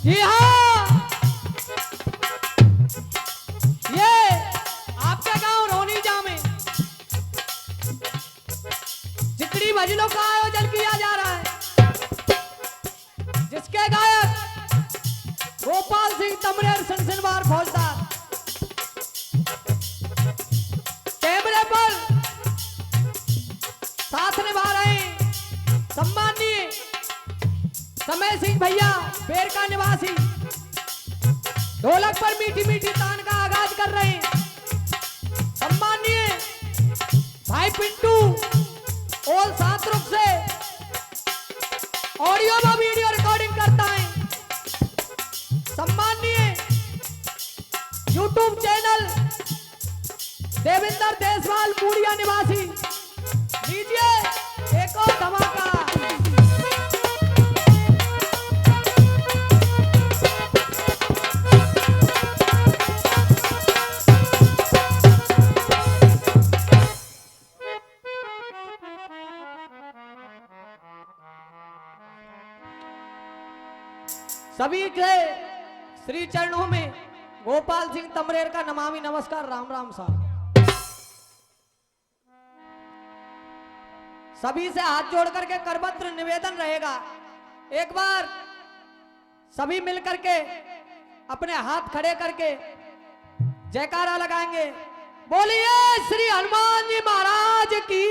जी हाँ, ये आपका गांव रोनीजा में जितनी भजनों का आयोजन किया जा रहा है, जिसके गायक गोपाल सिंह तमरेर सनसनवार फौजदार, कैमरे पर साथ निभा रहे हैं सम्माननीय समय सिंह भैया पेड़ का निवासी, ढोलक पर मीठी मीठी तान का आगाज कर रहे हैं सम्माननीय भाई पिंटू और सातरुख से ऑडियो व वीडियो रिकॉर्डिंग करता है सम्माननीय यूट्यूब चैनल देवेंद्र देसवाल मूड़िया निवासी। लीजिए एक और धमाका। सभी के श्री चरणों में गोपाल सिंह तमरेर का नमामि नमस्कार, राम राम साहब। सभी से हाथ जोड़ करके करपत्र निवेदन रहेगा, एक बार सभी मिलकर के अपने हाथ खड़े करके जयकारा लगाएंगे। बोलिए श्री हनुमान जी महाराज की।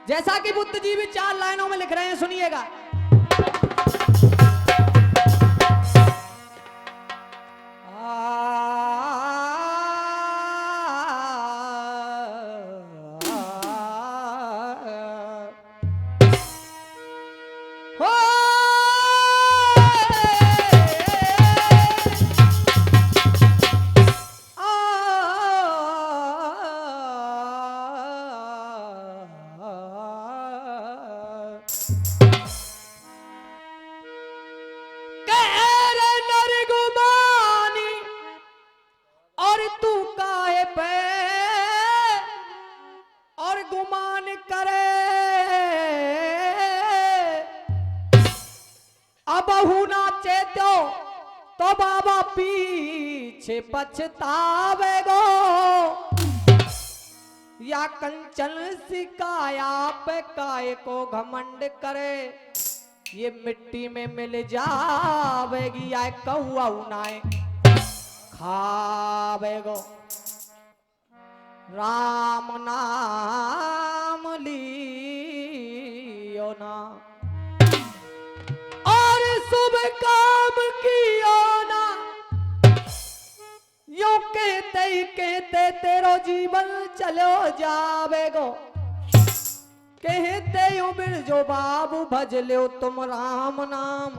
जैसा कि बुद्ध जी भी 4 लाइनों में लिख रहे हैं, सुनिएगा। तो बाबा पीछे पछतावेगो, या कंचन सिकाया पे काय को घमंड करे, ये मिट्टी में मिल जावेगी, या कौआ उनाए खावेगो। राम नाम लियो ना और शुभ काम कियो ना, यूं कहते ही कहते तेरो जीवन चलो जावेगो। कहते उम्र जो बाबू भज लो तुम राम नाम,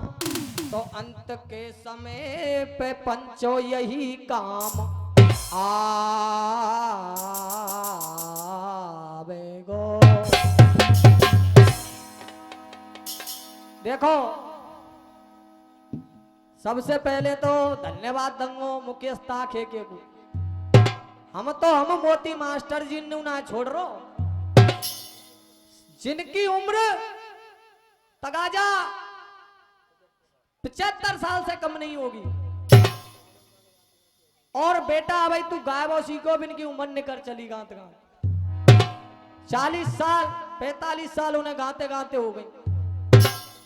तो अंत के समय पे पंचो यही काम आवेगो। देखो, सबसे पहले तो धन्यवाद दंगो मुकेश ताखे के को। हम मोती मास्टर जी ने ना छोड़ रो, जिनकी उम्र तगाजा 75 साल से कम नहीं होगी। और बेटा भाई तू गायब सीखो, इनकी उम्र निकल चली गाते गाते 40 साल 45 साल उन्हें गाते गाते हो गई।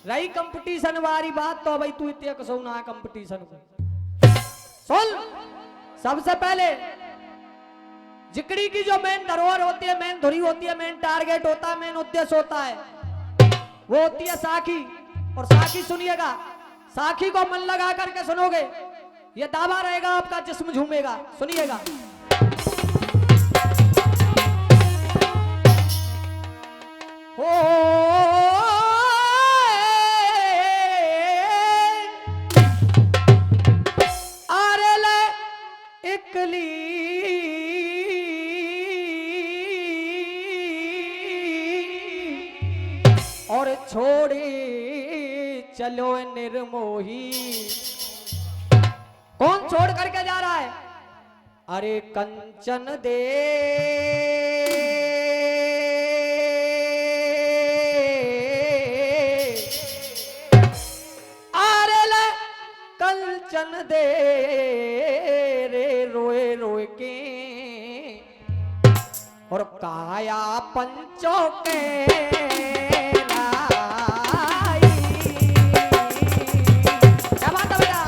रही कंपटीशन वाली बात, तो भाई तू इतने कसो ना कंपटीशन को सुन। सबसे पहले जिकड़ी की जो मेन धरोहर होती है, मेन धुरी होती है, मेन टारगेट होता है, मेन उद्देश्य होता है, वो होती है साखी। और साखी सुनिएगा, साखी को मन लगा करके सुनोगे, ये दावा रहेगा आपका जिस्म झूमेगा। सुनिएगा। हो और छोड़े चलो निर्मोही। कौन छोड़ करके जा रहा है? अरे कंचन दे दे रे रोए रोए के, और काया पंचों के लाई। क्या बात है बेटा?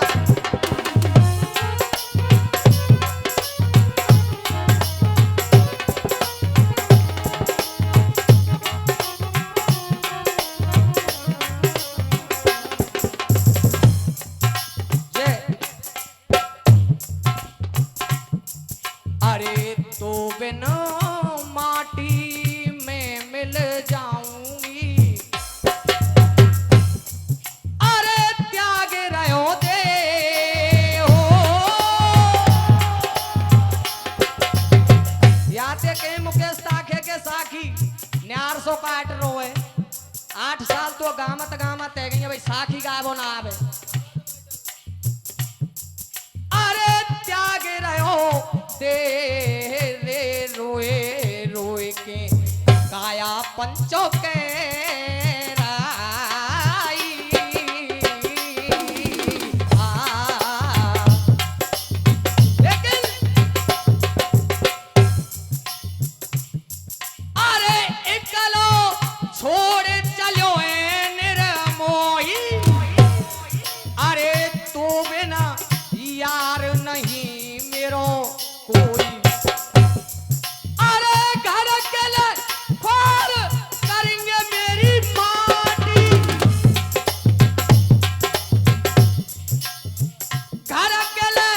अरे तो बिना माटी में मिल जाऊंगी, अरे त्याग रहो दे हो। याते के मुकेश ताखे के साखी न्यार सो काट रोए। 8 साल तो गामत गामत है गई भाई, साखी गावो ना आवे। अरे त्याग रहो दे रे रोए रोए के, काया पंचों के राई। लेकिन अरे इकलो छोड़ चलो निर्मोही, अरे तू बिना यार नहीं मेरो कोई। अरे घर के लिए फार करेंगे मेरी माटी, घर के लिए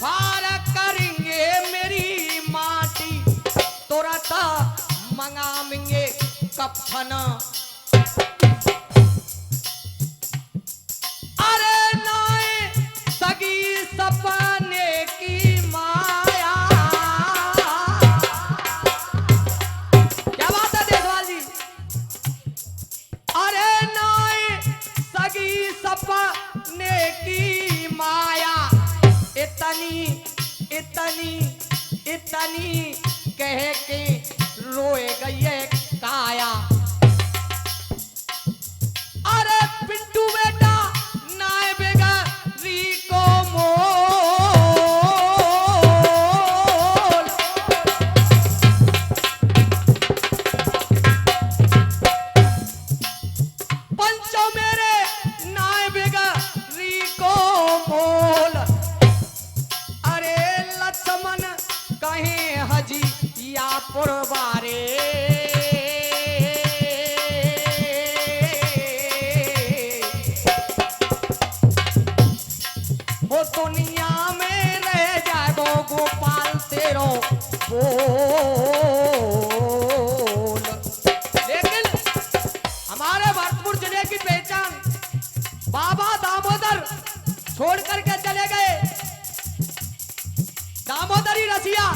फार करेंगे मेरी माटी, तुरंत मंगाएंगे कफन। अरे नाए सगी सपने की माया। क्या बात है देशवाल जी? अरे नाए सगी सपने की माया, इतनी इतनी इतनी कह के रोए गई है काया। अरे पिंटू बेटा नाय बेगरी को मोल, पंचो मेरे नाय बेगरी को मोल। अरे लक्ष्मण कहे हजी या पुरवारे, वो दुनिया में रह जाएगो गोपाल तेरो बोल। लेकिन हमारे भरतपुर जिले की पहचान बाबा दामोदर छोड़ करके चले गए, दामोदरी रसिया।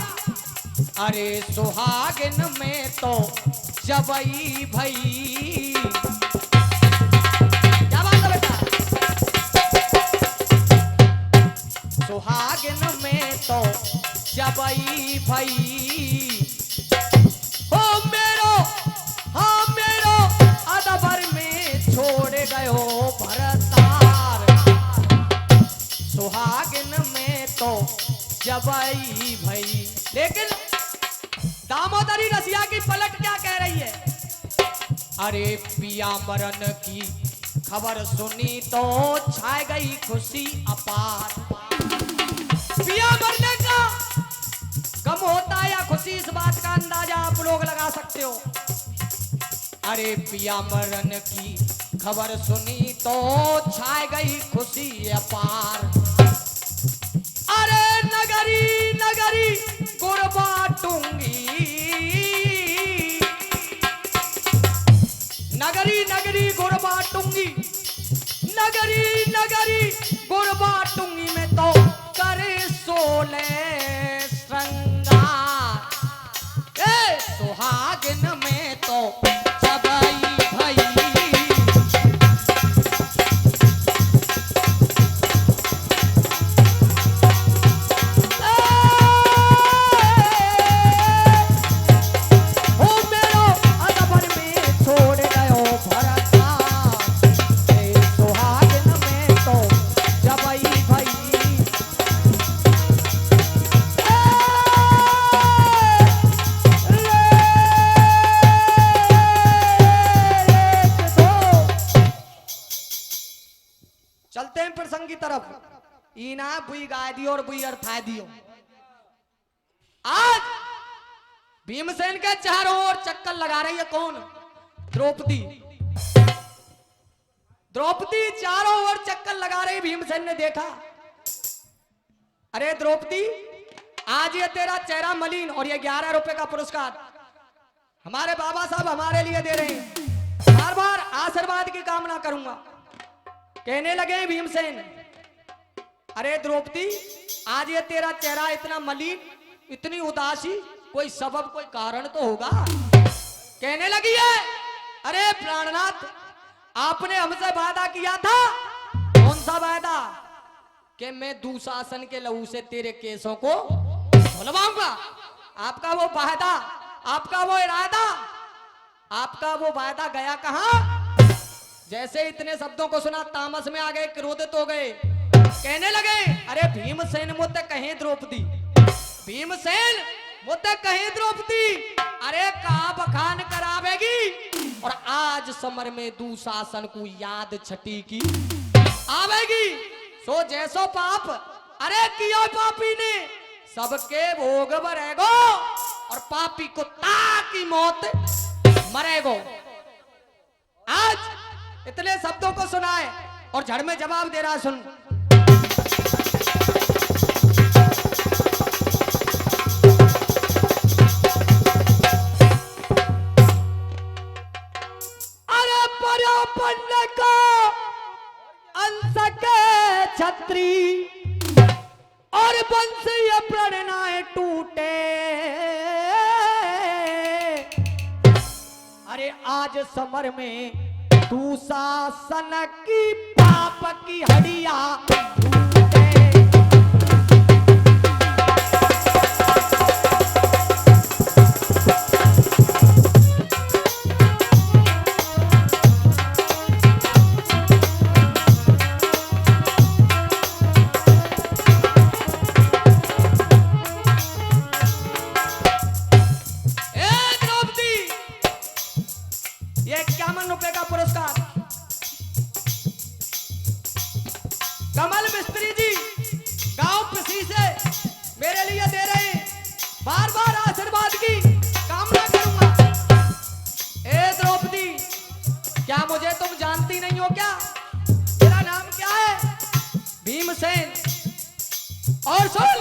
अरे सुहागिन में तो जबई भई। क्या बात है बेटा? सुहागिन में तो जबई भई हो मेरो, हाँ मेरो अदबर में छोड़ गयो भरतार। सुहागिन में तो जबई भई। लेकिन दामोदरी रसिया की पलट क्या कह रही है? अरे पिया मरण की खबर सुनी तो छा गई खुशी अपार। पिया मरने का गम होता है या खुशी, इस बात का अंदाजा आप लोग लगा सकते हो। अरे पिया मरण की खबर सुनी तो छा गई खुशी अपार। अरे नगरी नगरी गुड़ बाटूंगी, नगरी नगरी गुड़ बाटूंगी, नगरी नगरी गुड़ बाटूंगी मैं तो करे 16 श्रृंगार। ए सुहागिन में तो जबई भई। चलते हैं प्रसंग की तरफ। इना बुई गाय दियो और बुई अर्थाय दियो। आज भीमसेन के चारों ओर चक्कर लगा रही है कौन? द्रौपदी। द्रौपदी चारों ओर चक्कर लगा रही। भीमसेन ने देखा, अरे द्रौपदी, आज ये तेरा चेहरा मलिन और ये 11 रुपए का पुरस्कार हमारे बाबा साहब हमारे लिए दे रहे हैं, बार बार आशीर्वाद की कामना करूंगा। कहने लगे भीमसेन, अरे द्रौपदी, आज ये तेरा चेहरा इतना मलिन, इतनी उदासी, कोई सबब, कोई कारण तो होगा। कहने लगी है, अरे प्राणनाथ, आपने हमसे वादा किया था। कौन सा वादा? कि मैं दुशासन के लहू से तेरे केसों को धुलवाऊंगा। आपका वो वादा, आपका वो इरादा, आपका वो वादा गया कहां? जैसे इतने शब्दों को सुना तामस में आ गए, क्रोधित हो गए। कहने लगे, अरे भीमसेन मुझे कहे द्रौपदी, भीमसेन मुझे कहे द्रौपदी, अरे कहा बखान करावेगी और आज समर में दुशासन को याद छठी की आवेगी। सो जैसो पाप अरे किया पापी ने, सबके भोग भरेगो और पापी को ताकि मौत मरेगो। आज इतने शब्दों को सुनाए और झड़ में जवाब दे रहा, सुन। अरे पर्यापन्न का अंश के छत्री और वंशीय प्रणनाएं टूटे। अरे आज समर में दुशासन की पाप की हड्डियां टूटे। कमल मिस्त्री जी गांव पसी से मेरे लिए दे रहे हैं, बार बार आशीर्वाद की कामना करूंगा। ए द्रौपदी, क्या मुझे तुम जानती नहीं हो क्या? मेरा नाम क्या है? भीमसेन। और सुन,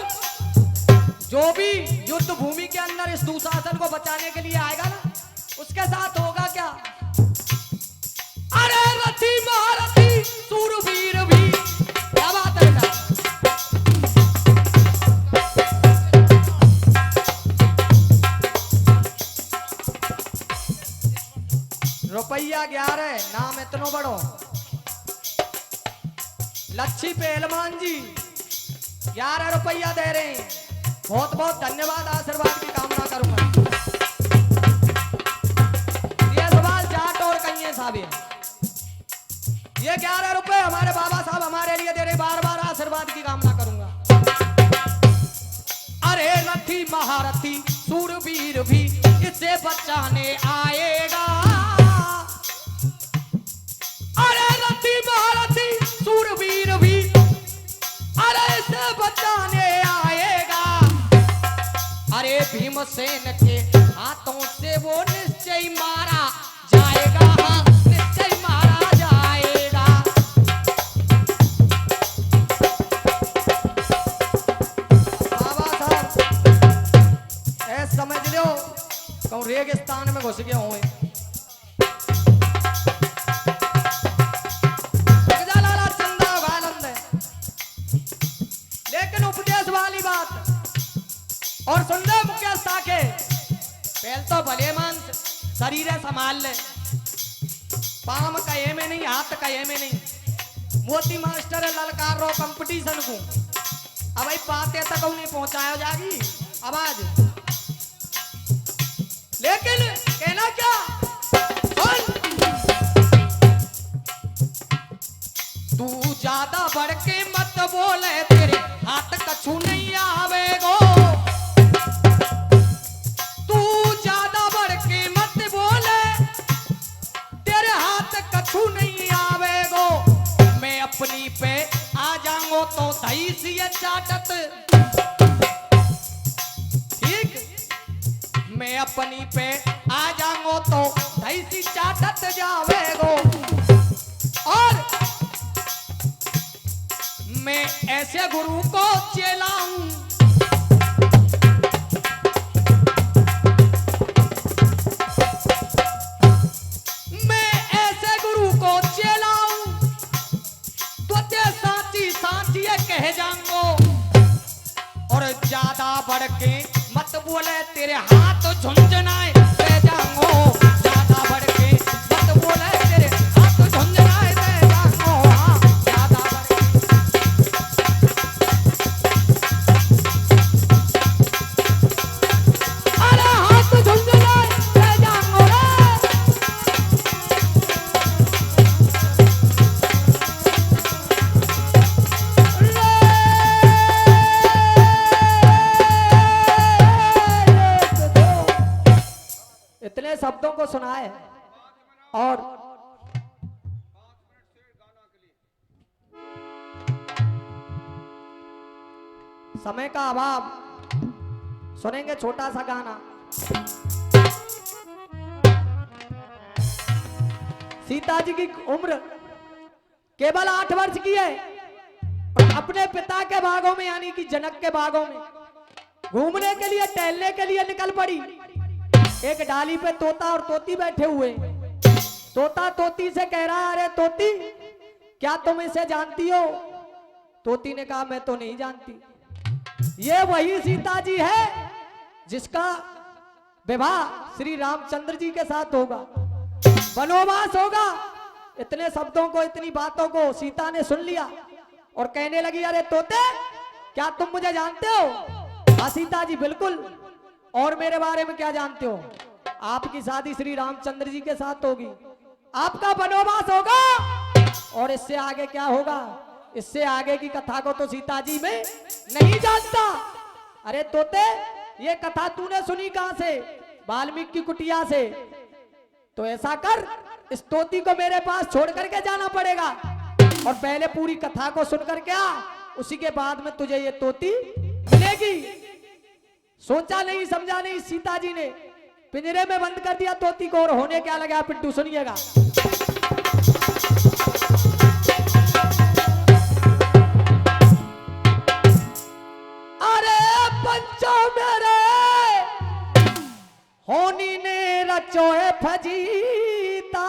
जो भी युद्ध भूमि के अंदर इस दुशासन को बचाने के लिए आएगा ना, उसके साथ होगा क्या? अरे रथी महारथी सूरवीर भी। क्या बात है बेटा? रुपया 11 नाम इतनो बड़ो। लच्छी पहलवान जी 11 रुपया दे रहे हैं, बहुत बहुत धन्यवाद, आशीर्वाद की कामना करूंगा। ये सवाल जाट और कन्या साहब है। ये 11 रुपए हमारे बाबा साहब हमारे लिए दे रहे, बार बार आशीर्वाद की कामना करूंगा। अरे रथी महारथी सूरवीर भी इसे बचाने आएगा। अरे रथी महारथी सूरवीर भी अरे इसे बचाने आएगा। अरे भीमसेन के हाथों से वो निश्चय मारा जाएगा, हाँ निश्चय मारा जाएगा। बाबा साहब ऐसा समझ लो कहूँ रेगिस्तान में घुस गए हुए। लेकिन उपदेश वाली बात और सुंदर मुख्य के पहल तो भले मान शरीर संभाल ले, पाम कहे में नहीं, हाथ कहे में नहीं। मोती मास्टर ललकार रो कंपटीशन को अब भाई पाते तक नहीं पहुंचाया जागी आवाज। लेकिन कहना क्या, तू ज्यादा बढ़ के मत बोले, तेरे हाथ कछु नहीं आवेगो। तू ज्यादा बढ़ के मत बोले, तेरे हाथ कछु नहीं आवेगो। मैं अपनी पे तो दही सी चाटत, ठीक, मैं अपनी पे आ जाऊंगो तो दही सी चाटत जावेगो, और मैं ऐसे गुरु को चेलाऊं, मैं ऐसे गुरु को चेलाऊं तो ते साची साची कह जाऊंगो, और ज्यादा बढ़ के मत बोले तेरे हाथ झुंझुनाए दे जाऊंगो, ज्यादा बढ़ के मत बोले तेरे हाथ झुंझुनाए दे जाऊंगो, हाँ, ज्यादा बढ़ के अरे हाथ झुंझुनाए दे जाऊंगो रे। इतने शब्दों को सुना है, और समय का अभाव, सुनेंगे छोटा सा गाना। सीता जी की उम्र केवल 8 वर्ष की है, और अपने पिता के बागों में यानी कि जनक के बागों में घूमने के लिए, टहलने के लिए निकल पड़ी। एक डाली पे तोता और तोती बैठे हुए, तोता तोती से कह रहा, अरे तोती क्या तुम इसे जानती हो? तोती ने कहा मैं तो नहीं जानती। ये वही सीता जी है जिसका विवाह श्री रामचंद्र जी के साथ होगा, वनवास होगा। इतने शब्दों को, इतनी बातों को सीता ने सुन लिया और कहने लगी, अरे तोते क्या तुम मुझे जानते हो? हाँ सीता जी बिल्कुल, और मेरे बारे में क्या जानते हो? आपकी शादी श्री रामचंद्र जी के साथ होगी, आपका वनवास होगा, और इससे आगे क्या होगा? इससे आगे की कथा को तो सीता जी में नहीं जानता। अरे तोते ये कथा तूने सुनी कहां से? वाल्मीकि की कुटिया से। तो ऐसा कर, इस तोती को मेरे पास छोड़ करके जाना पड़ेगा, और पहले पूरी कथा को सुन करके आ, उसी के बाद में तुझे ये तोती मिलेगी। सोचा नहीं समझा नहीं, सीता जी ने पिंजरे में बंद कर दिया तोती को, और होने क्या लगा पिंटू सुनिएगा। अरे पंचो मेरे होनी ने रचो है फजीता,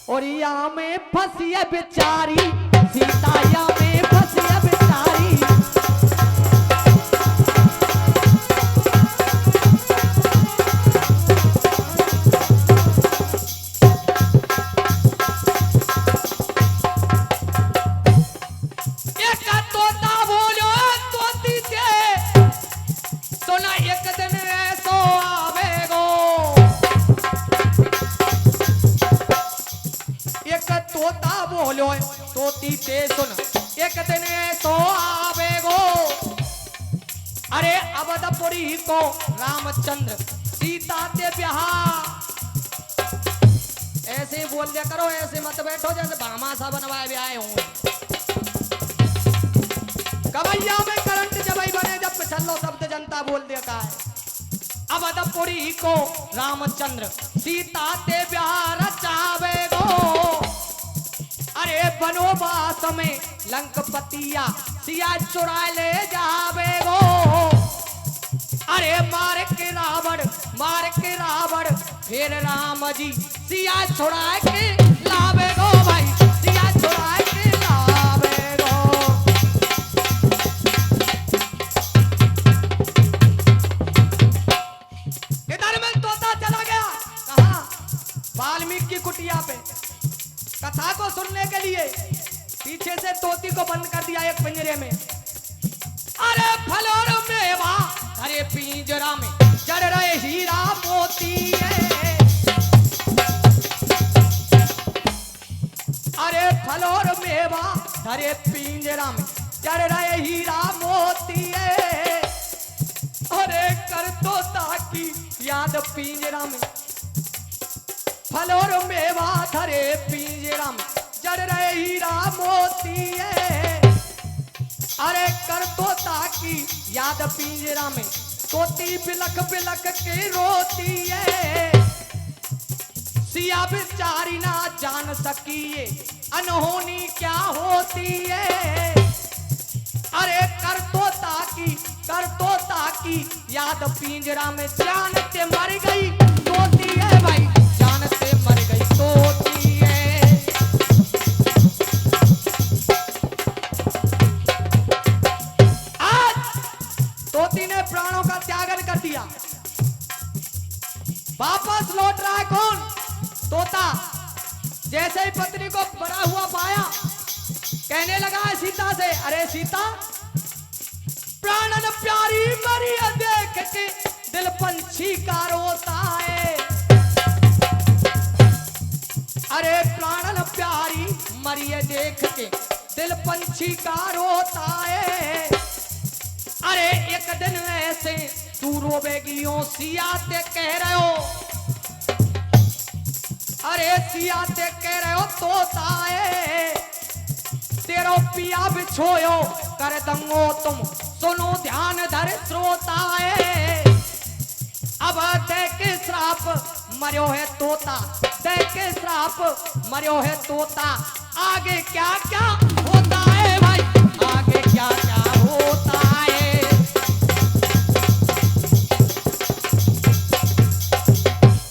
और या में फंसी है बेचारी सीता, या में फंसी है बेचारी। तोती ते सुन एक दिन तो आवेगो, अरे अवधपुरी को रामचंद्र सीता ते ब्याह। ऐसे ही बोल दिया करो, ऐसे मत बैठो जैसे भामा सा बनवाए ब्याह हूं। कवैया में करंट जब ही बने, जब पिछलो शब्द जनता बोल दिया का है। अवधपुरी को रामचंद्र सीता ते ब्याह रचावेगो, अरे वनवास में लंकपतिया सिया चुरा ले जावेगो, अरे मार के रावण फिर राम जी सिया छुड़ा के लावेगो, भाई सिया छुड़ा के लावेगो। इधर में तोता चला गया कहाँ? वाल्मीकि की कुटिया पे कथा को सुनने के लिए। पीछे से तोती को बंद कर दिया एक पिंजरे में। अरे फलोर मेवा अरे पिंजरा में जड़ रहे हीरा मोती है, अरे फलोर मेवा अरे पिंजरा में जड़ रहे हीरा मोती है, अरे कर तोता की याद पिंजरा में फलोर मेवा धरे पिंजरा में जड़ रहे हीरा मोती है। अरे कर तोता की याद पिंजरा में, तोती बिलख बिलख के रोती है। सिया बेचारी ना जान सकी ये अनहोनी क्या होती है। अरे कर तोता की याद पिंजरा में, जानते मर गई तोती है भाई, जानते मर गई तोती है। आज तोती ने प्राणों का त्यागन कर दिया। वापस लौट रहा है कौन? तोता। जैसे ही पत्नी को बड़ा हुआ पाया, कहने लगा है सीता से, अरे सीता प्राणन प्यारी मरी देख के दिल पंछी का रोता है। अरे प्राणन प्यारी मरी देख के दिल पंछी का रोता है। अरे एक दिन ऐसे तू रोवेगी ओ सिया ते कह रहे हो, अरे सिया ते कह रहे हो तोता है, तेरो पिया बिछोयो कर दंगो तुम, सुनो ध्यान धर श्रोता है। अब दे के श्राप मर्यो है तोता, दे के श्राप मर्यो है तोता, आगे क्या क्या होता है भाई, आगे क्या क्या होता है।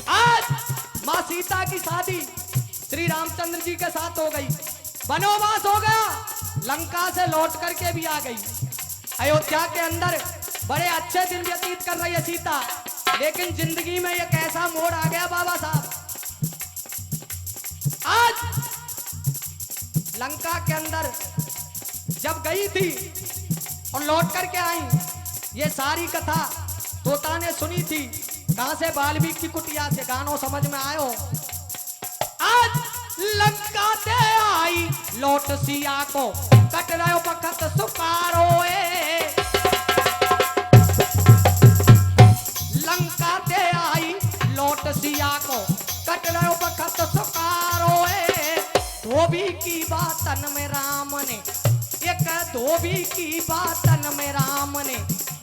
आज मां सीता की शादी श्री रामचंद्र जी के साथ हो गई, वनवास हो गया, लंका से लौट करके भी आ गई। अयोध्या के अंदर बड़े अच्छे दिन व्यतीत कर रही है सीता, लेकिन जिंदगी में एक ऐसा मोड़ आ गया बाबा साहब। आज लंका के अंदर जब गई थी और लौट करके आई, ये सारी कथा तोता ने सुनी थी। कहां से? वाल्मीकि की कुटिया से। गानों समझ में आयो? आज लंका से आई लौट सिया को, कट रहे बखत सुकारो ए। लंका से आई लौट सिया को, कट रहे बखत सुकारो ए। धोबी की बातन में राम ने, एक धोबी की बातन में राम ने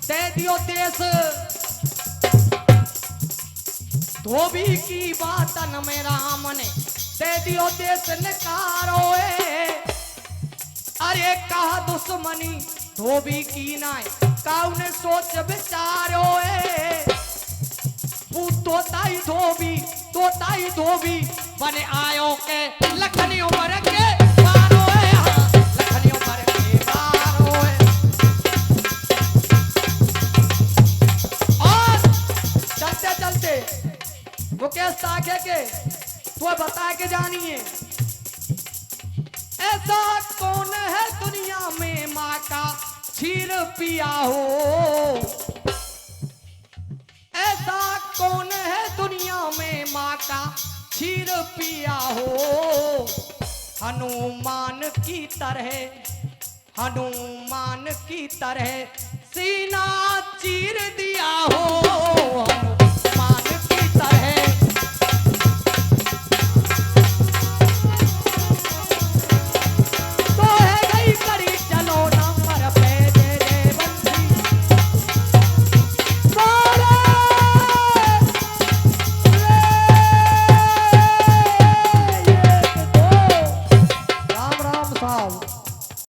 दे दियो देश, धोबी की बातन में राम ने दे दियो देश निकारो ए। अरे कहा दुश्मनी धोबी की नाय, काऊ ने सोच विचारो ए। तोताई धोबी बने आयो के लखनी उमर के बारो है, लखनी उमर के बारो है। और चलते चलते मुकेश ताके के तो बता के जानिए, ऐसा कौन है दुनिया में माँ का क्षीर पिया हो, ऐसा कौन है दुनिया में माँ का क्षीर पिया हो। हनुमान की तरह, हनुमान की तरह सीना चीर दिया हो।